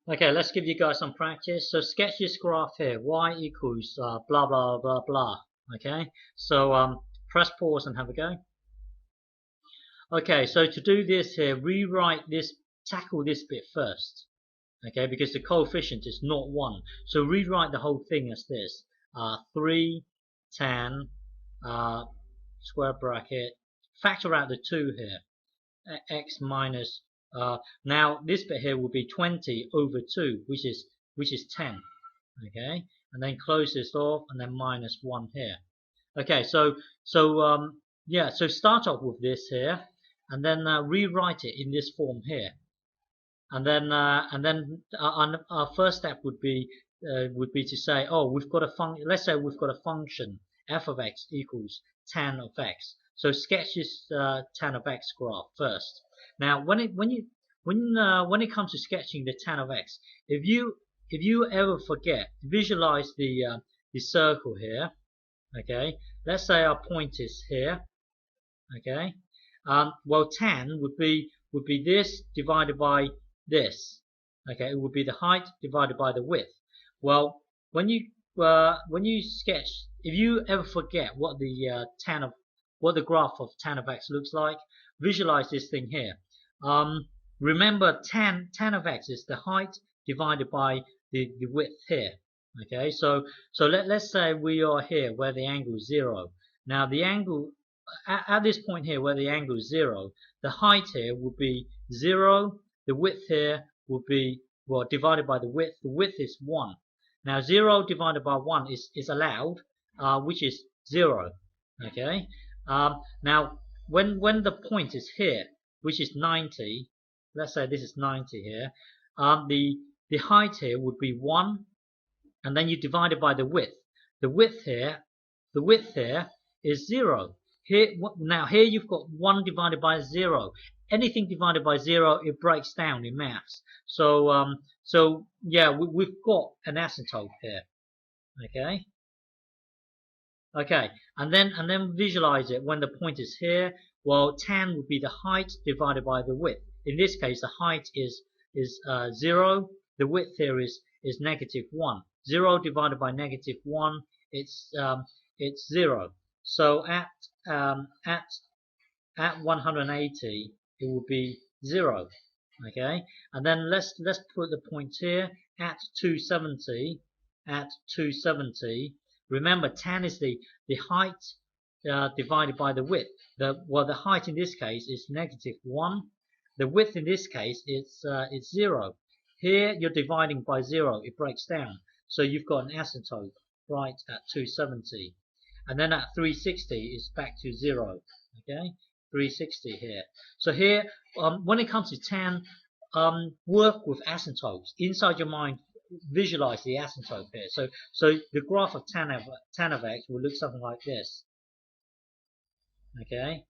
Okay, let's give you guys some practice. So sketch this graph here. Y equals blah blah blah blah. Okay, so press pause and have a go. Okay, so to do this here, rewrite this, tackle this bit first. Okay, because the coefficient is not 1. So rewrite the whole thing as this. 3 tan square bracket, factor out the 2 here. X minus now this bit here will be 20 over 2, which is 10. Okay, and then close this off and then minus 1 here. Okay, so yeah, so start off with this here and then rewrite it in this form here, and then our first step would be to say, oh, we've got a function. Let's say we've got a function f of x equals tan of x. So sketch this tan of x graph first. Now, when it comes to sketching the tan of x, if you ever forget, visualize the circle here. Okay, let's say our point is here. Okay, well, tan would be this divided by this. Okay, it would be the height divided by the width. Well, when you sketch, if you ever forget what the graph of tan of x looks like, visualize this thing here. Remember, tan of x is the height divided by the width here. Okay, so let's say we are here where the angle is 0. Now the angle at this point here where the angle is 0, the height here would be 0, the width here would be, well, divided by the width is 1. Now 0 divided by 1 is allowed, which is 0. Okay, now when the point is here, which is 90, let's say this is 90 here, the height here would be 1, and then you divide it by the width. The width here is 0. Here, now here you've got 1 divided by 0. Anything divided by 0, it breaks down in maths. So yeah, we've got an asymptote here. Okay. Okay, and then visualize it when the point is here. Well, tan would be the height divided by the width. In this case, the height is 0. The width here is negative 1. 0 divided by negative 1, it's 0. So at 180, it will be 0. Okay, and then let's put the point here at 270. At 270, remember, tan is the height divided by the width. The height in this case is negative 1. The width in this case is 0. Here you're dividing by 0, it breaks down. So you've got an asymptote right at 270. And then at 360 it's back to 0. Okay, 360 here. So here, when it comes to tan, work with asymptotes. Inside your mind, visualize the asymptote here. So the graph of tan of x will look something like this. Okay,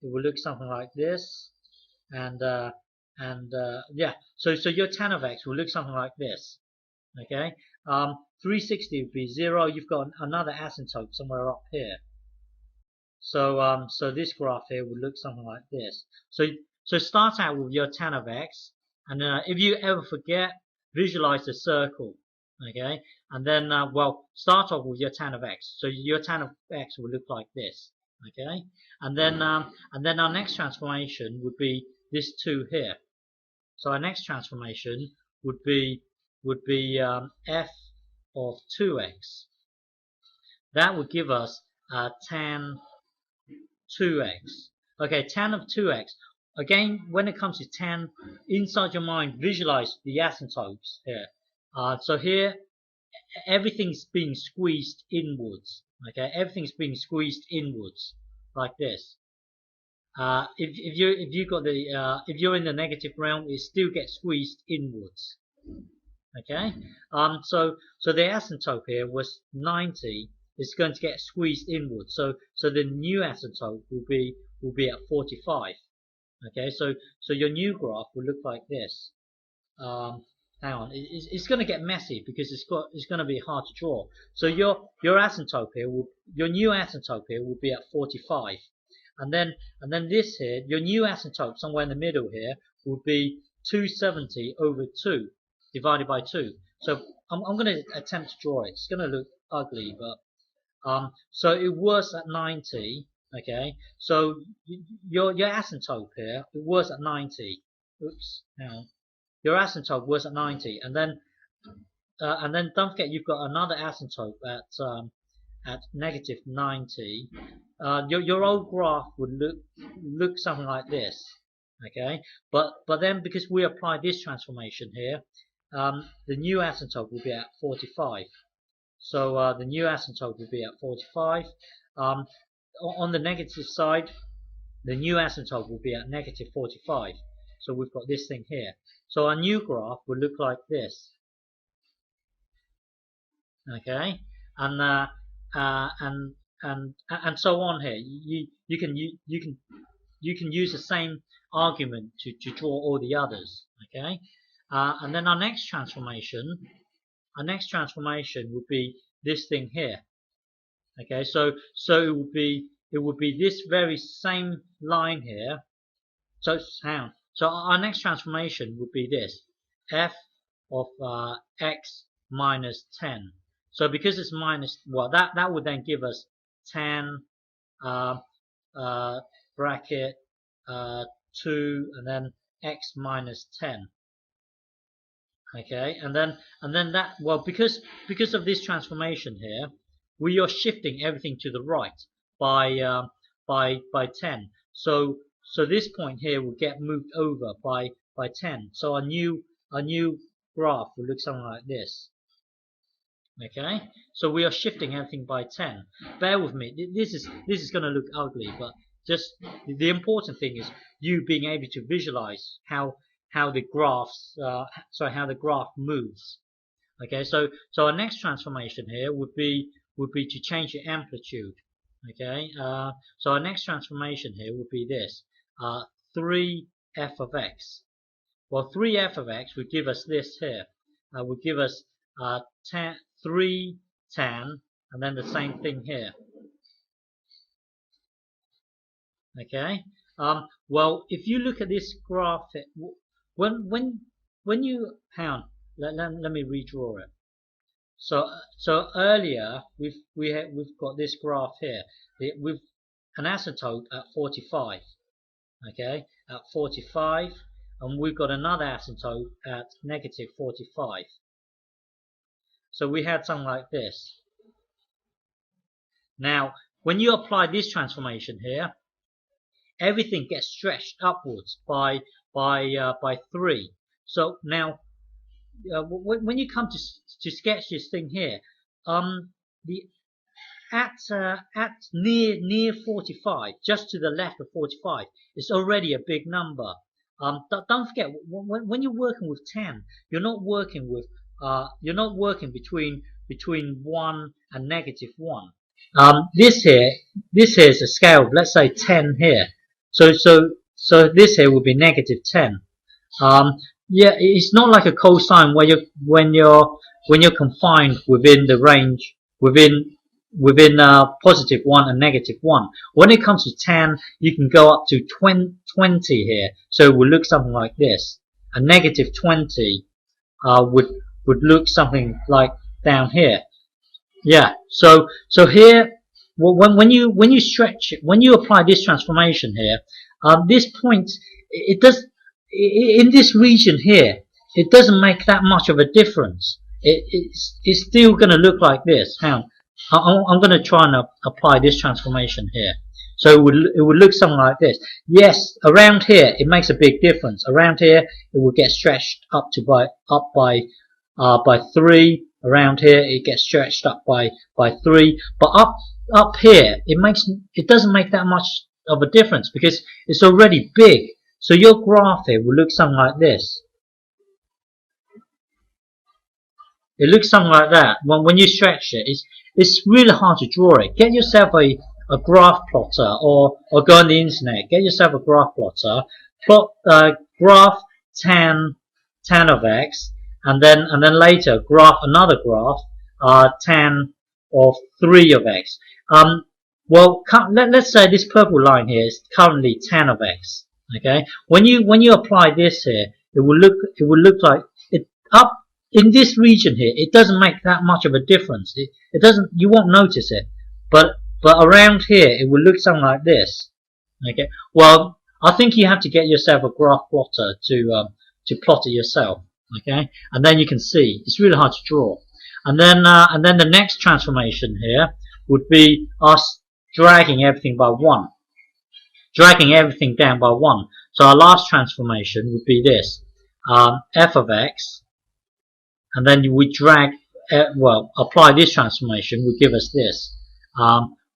it will look something like this, and yeah. So your tan of x will look something like this. Okay, 360 would be 0. You've got another asymptote somewhere up here. So so this graph here would look something like this. So start out with your tan of x, and if you ever forget, visualize the circle. Okay, and then well, start off with your tan of x. So your tan of x will look like this. Okay, and then our next transformation would be this 2 here. So our next transformation would be f of 2x. That would give us tan 2x. Okay, tan of 2x. Again, when it comes to tan, inside your mind, visualize the asymptotes here. So here, everything's being squeezed inwards. Okay, everything's being squeezed inwards like this. If you're in the negative realm, it still gets squeezed inwards. Okay, so the asymptote here was 90. It's going to get squeezed inwards. So the new asymptote will be at 45. Okay, so your new graph will look like this. Hang on, it's going to get messy because it's going to be hard to draw. So your asymptote here your new asymptote here will be at 45, and then this here, your new asymptote somewhere in the middle here, will be 270 over 2. divided by 2. So I'm going to attempt to draw it. It's going to look ugly, but so it was at 90. Okay, so your asymptote here, it was at 90. Oops, now your asymptote was at 90, and then don't forget you've got another asymptote at negative 90. Your old graph would look something like this. Okay, but then because we apply this transformation here, the new asymptote will be at 45. So the new asymptote will be at 45. On the negative side, the new asymptote will be at negative 45. So we've got this thing here. So our new graph will look like this. Okay, and so on here. You can use the same argument to draw all the others. Okay, and then our next transformation would be this thing here. Okay, so it would be this very same line here. So our next transformation would be this, f of x minus 10. So because it's minus, well, that would then give us 10 bracket 2 and then x minus 10. Okay, and then that, well, because of this transformation here, we are shifting everything to the right by 10. So this point here will get moved over by 10. So our new graph will look something like this. Okay, so we are shifting everything by 10. Bear with me. This is going to look ugly, but just the important thing is you being able to visualize how the graph moves. Okay, so our next transformation here would be to change the amplitude. Okay, so our next transformation here would be this, 3f of x. Well, 3f of x would give us this here. Would give us 3 tan, and then the same thing here. Okay. Well, if you look at this graph, when you hang on, let me redraw it. So earlier we've got this graph here with an asymptote at 45. Okay, at 45, and we've got another asymptote at negative 45. So we had something like this. Now, when you apply this transformation here, everything gets stretched upwards by 3. So now, when you come to sketch this thing here, at near 45, just to the left of 45, it's already a big number. Don't forget, when you're working with 10, you're not working between 1 and negative 1. This here is a scale of, let's say, 10 here. So this here would be negative 10. Yeah, it's not like a cosine where when you're confined within the range within positive 1 and negative 1. When it comes to 10, you can go up to 20 here. So it will look something like this. A negative 20 would look something like down here. Yeah. So here, when you stretch it, when you apply this transformation here, this point, it does in this region here, it doesn't make that much of a difference. It's still going to look like this. Hang on. I'm going to try and apply this transformation here. So it would look something like this. Yes, around here it makes a big difference. Around here it will get stretched up by 3. Around here it gets stretched up by 3. But up here it doesn't make that much of a difference because it's already big. So your graph here will look something like this. It looks something like that. When you stretch it, it's really hard to draw it. Get yourself a graph plotter or go on the internet. Get yourself a graph plotter. Plot graph tan of x, and then later graph another graph tan of 3 of x. Well, let's say this purple line here is currently tan of x. Okay. When you apply this here, it will look like it in this region here, it doesn't make that much of a difference. It doesn't. You won't notice it. But around here, it will look something like this. Okay. Well, I think you have to get yourself a graph plotter to plot it yourself. Okay. And then you can see. It's really hard to draw. And then the next transformation here would be us dragging everything by 1. Dragging everything down by 1. So our last transformation would be this. F of x. And then we drag, apply this transformation would give us this.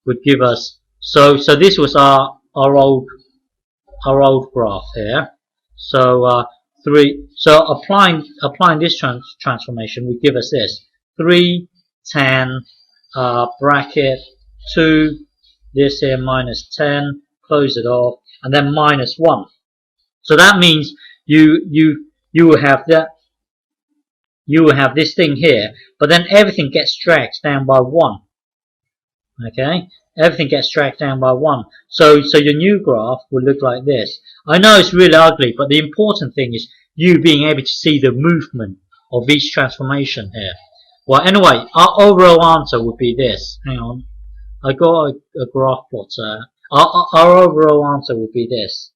Would give us, so this was our old graph here. So applying this transformation would give us this. 3 tan bracket 2, this here minus 10, close it off, and then minus 1. So that means you will have that. You will have this thing here, but then everything gets dragged down by 1. Okay, everything gets dragged down by 1. So your new graph will look like this. I know it's really ugly, but the important thing is you being able to see the movement of each transformation here. Well, anyway, our overall answer would be this. Hang on, I got a graph plotter. Our overall answer would be this.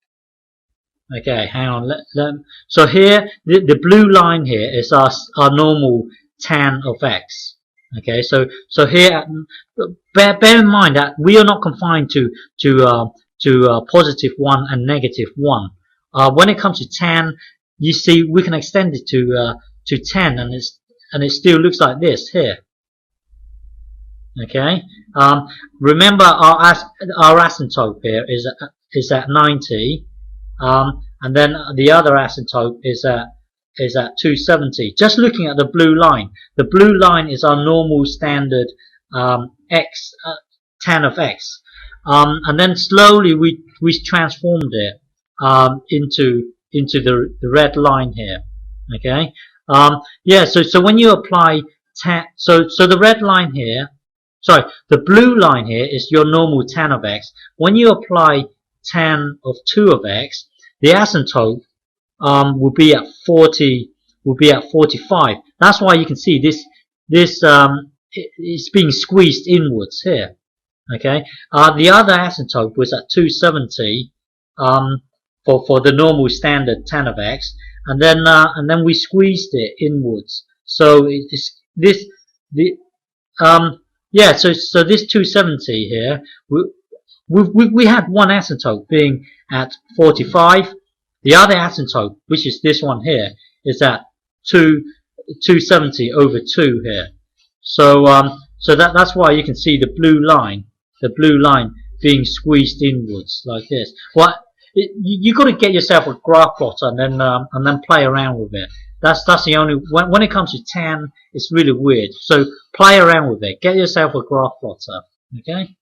Okay, hang on. So here, the blue line here is our normal tan of x. Okay, so here, bear in mind that we are not confined to positive 1 and negative 1. When it comes to tan, you see we can extend it to 10, and it still looks like this here. Okay. Remember our asymptote here is at 90. And then the other asymptote is at 270. Just looking at the blue line. The blue line is our normal standard x tan of x. And then slowly we transformed it into the red line here. Okay. Yeah. So when you apply tan, so the red line here, sorry, the blue line here is your normal tan of x. When you apply tan of 2 of x, the asymptote will be at 40. Will be at 45. That's why you can see this it's being squeezed inwards here. Okay. The other asymptote was at 270 for the normal standard tan of x, and then we squeezed it inwards. So it's this yeah. So this 270 here. We had one asymptote being at 45. The other asymptote, which is this one here, is at 270 over 2 here. So that's why you can see the blue line being squeezed inwards like this. Well, you got to get yourself a graph plotter and then play around with it. That's the only when it comes to tan, it's really weird. So play around with it. Get yourself a graph plotter. Okay.